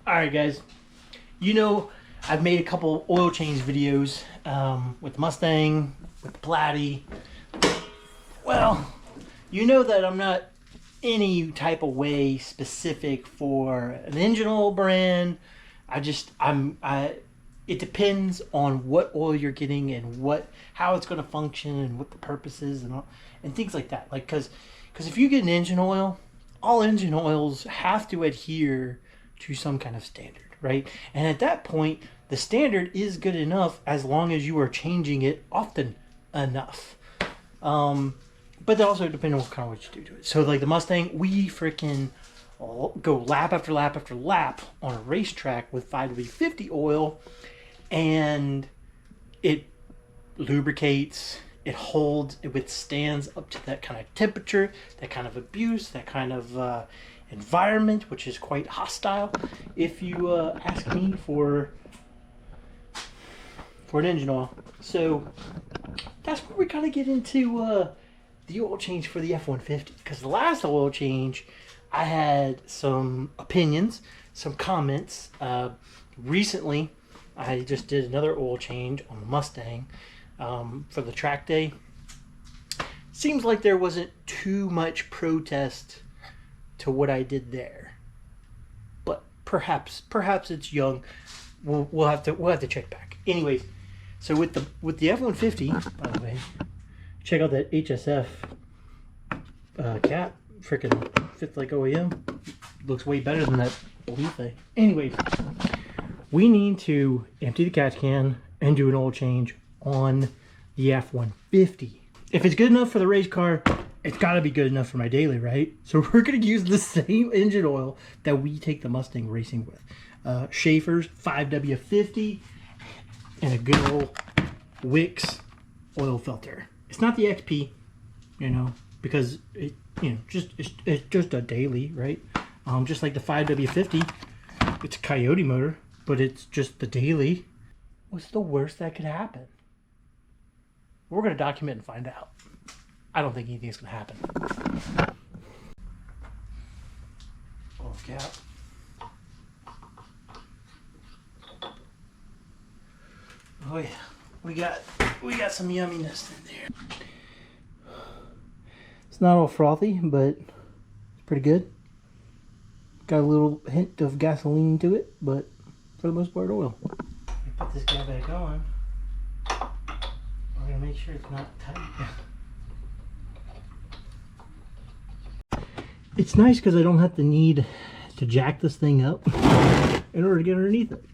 Alright guys, you know I've made a couple oil change videos with the Mustang, with the Plati. Well, you know that I'm not any type of way specific for an engine oil brand. It depends on what oil you're getting and how it's going to function and what the purpose is and things like that. Like because if you get an engine oil, all engine oils have to adhere to some kind of standard, right? And at that point, the standard is good enough as long as you are changing it often enough. But that also depends on what you do to it. So like the Mustang, we freaking go lap after lap after lap on a racetrack with 5W50 oil, and it lubricates, it holds, it withstands up to that kind of temperature, that kind of abuse, that kind of environment, which is quite hostile if you ask me for an engine oil. So that's where we kind of get into the oil change for the F-150, because the last oil change I had some opinions, some comments. Recently I just did another oil change on the Mustang for the track day. Seems like there wasn't too much protest to what I did there, but perhaps it's young. We'll have to check back. Anyways, so with the F-150, by the way, check out that HSF cap. Freaking fits like OEM. Looks way better than that blue thing. Anyways, we need to empty the catch can and do an oil change on the F-150. If it's good enough for the race car, it's got to be good enough for my daily, right? So we're going to use the same engine oil that we take the Mustang racing with. Schaefer's 5W50 and a good old Wix oil filter. It's not the XP, you know, because it's just a daily, right? Just like the 5W50, it's a Coyote motor, but it's just the daily. What's the worst that could happen? We're going to document and find out. I don't think anything's going to happen. Oil cap. Oh yeah, we got some yumminess in there. It's not all frothy, but it's pretty good. Got a little hint of gasoline to it, but for the most part, oil. Let me put this guy back on. We're gonna make sure it's not tight. It's nice because I don't have to need to jack this thing up in order to get underneath it.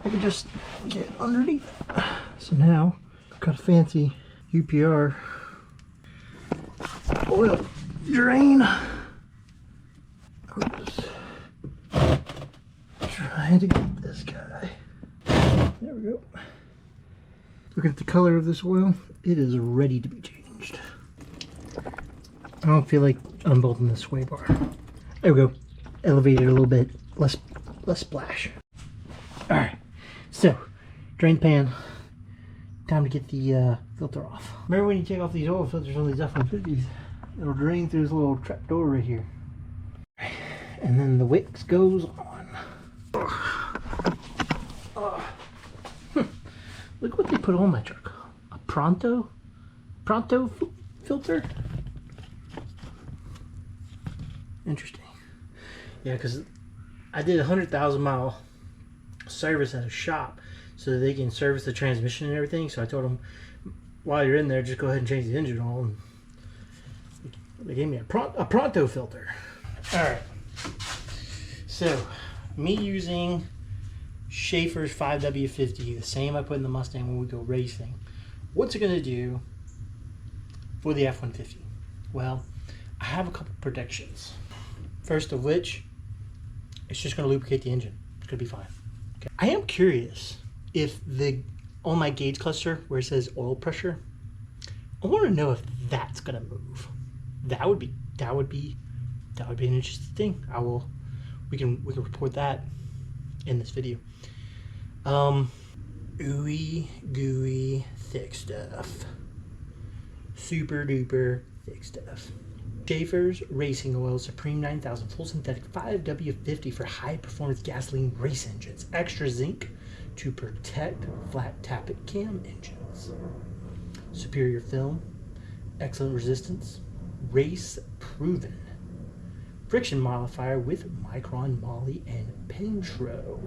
I can just get underneath. So now I've got a fancy UPR oil drain. I'm just trying to get this guy. There we go. Look at the color of this oil. It is ready to be changed. I don't feel like unbolting the sway bar. There we go. Elevate it a little bit. Less splash. Alright. So, drain the pan. Time to get the filter off. Remember when you take off these oil filters on these F-150s, it'll drain through this little trap door right here. And then the Wix goes on. Look what they put on my truck. A Pronto filter? Interesting. Yeah, because I did a 100,000 mile service at a shop so that they can service the transmission and everything. So I told them, while you're in there, just go ahead and change the engine oil. And they gave me a Pronto filter. Alright. So, me using Schaefer's 5W50, the same I put in the Mustang when we go racing. What's it going to do for the F-150? Well, I have a couple predictions. First of which, it's just going to lubricate the engine. It's going to be fine. Okay. I am curious if on my gauge cluster where it says oil pressure, I want to know if that's going to move. That would be an interesting thing. We can report that in this video. Ooey gooey thick stuff. Super duper thick stuff. Schaefer's Racing Oil Supreme 9000 Full Synthetic 5W50 for high performance gasoline race engines. Extra zinc to protect flat tappet cam engines. Superior film, excellent resistance, race proven. Friction modifier with Micron Moly and Pentro.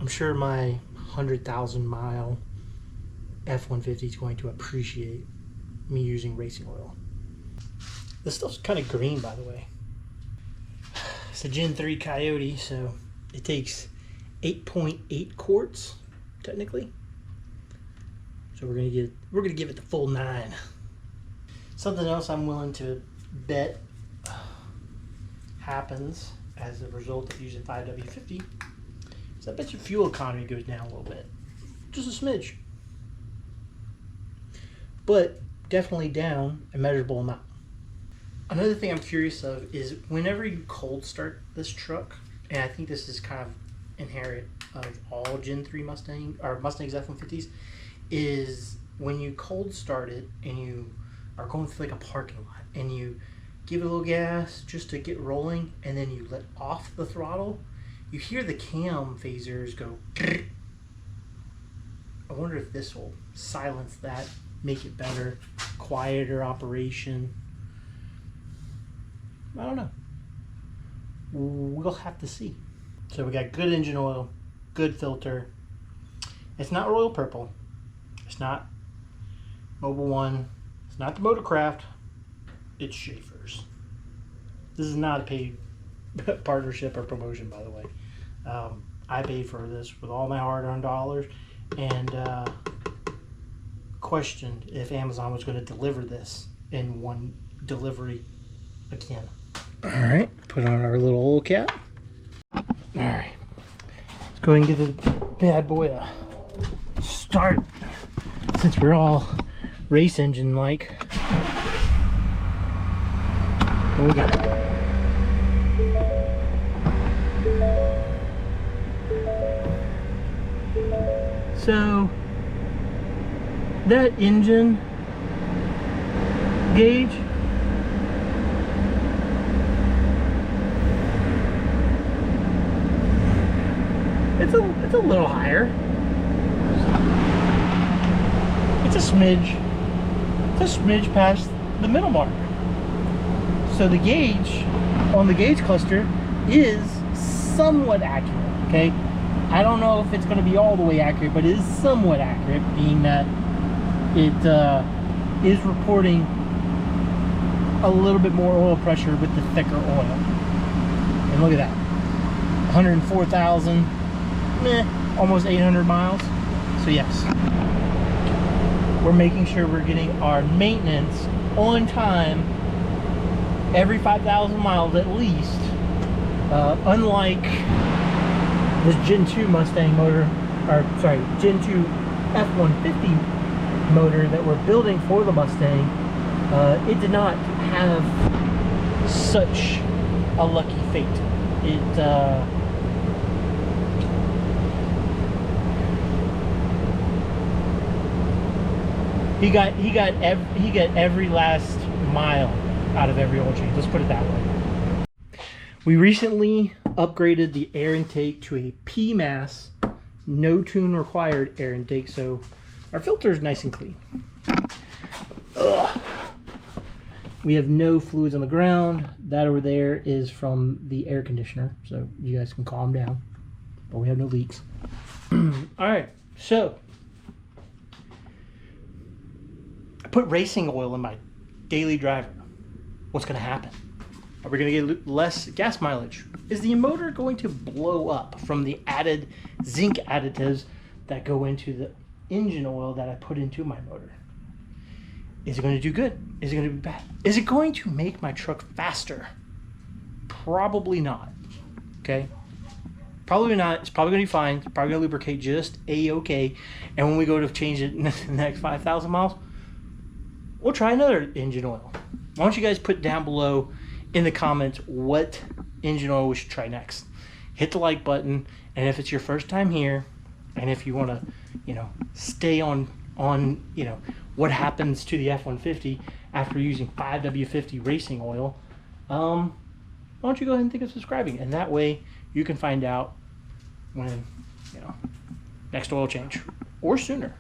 I'm sure my 100,000 mile F-150 is going to appreciate me using racing oil. This stuff's kind of green, by the way. It's a Gen 3 Coyote, so it takes 8.8 quarts, technically. So we're gonna give it the full 9. Something else I'm willing to bet happens as a result of using 5W50 is I bet your fuel economy goes down a little bit, just a smidge, but definitely down a measurable amount. Another thing I'm curious of is whenever you cold start this truck, and I think this is kind of inherent of all Gen 3 Mustang or Mustangs F-150s, is when you cold start it and you are going through like a parking lot and you give it a little gas just to get rolling and then you let off the throttle, you hear the cam phasers go. I wonder if this will silence that, make it better, quieter operation. I don't know. We'll have to see. So we got good engine oil, good filter. It's not Royal Purple. It's not Mobil 1. It's not the Motorcraft. It's Schaefer's. This is not a paid partnership or promotion, by the way. I paid for this with all my hard-earned dollars and questioned if Amazon was going to deliver this in one delivery again. All right, put on our little oil cap. All right, let's go ahead and give the bad boy a start since we're all race engine like. What we got? So that engine gauge it's a little higher. It's a smidge past the middle mark. So the gauge on the gauge cluster is somewhat accurate, okay? I don't know if it's going to be all the way accurate, but it is somewhat accurate, being that it is reporting a little bit more oil pressure with the thicker oil. And look at that, 104,000, almost 800 miles. So yes, we're making sure we're getting our maintenance on time every 5,000 miles at least. Unlike this Gen 2 Mustang motor, or sorry, Gen 2 F-150 motor that we're building for the Mustang, it did not have such a lucky fate. He got every last mile out of every oil change. Let's put it that way. We recently upgraded the air intake to a PMAS, no tune required air intake, so our filter is nice and clean. Ugh. We have no fluids on the ground. That over there is from the air conditioner, so you guys can calm down. But we have no leaks. All right, so I put racing oil in my daily driver. What's going to happen? Are we going to get less gas mileage? Is the motor going to blow up from the added zinc additives that go into the engine oil that I put into my motor? Is it going to do good? Is it going to be bad? Is it going to make my truck faster? Probably not. Okay? Probably not. It's probably going to be fine. It's probably going to lubricate just A-okay. And when we go to change it in the next 5,000 miles, we'll try another engine oil. Why don't you guys put down below in the comments what engine oil we should try next. Hit the like button, and if it's your first time here, and if you want to, stay on on, what happens to the F-150 after using 5W50 racing oil, why don't you go ahead and think of subscribing? And that way you can find out when, next oil change or sooner.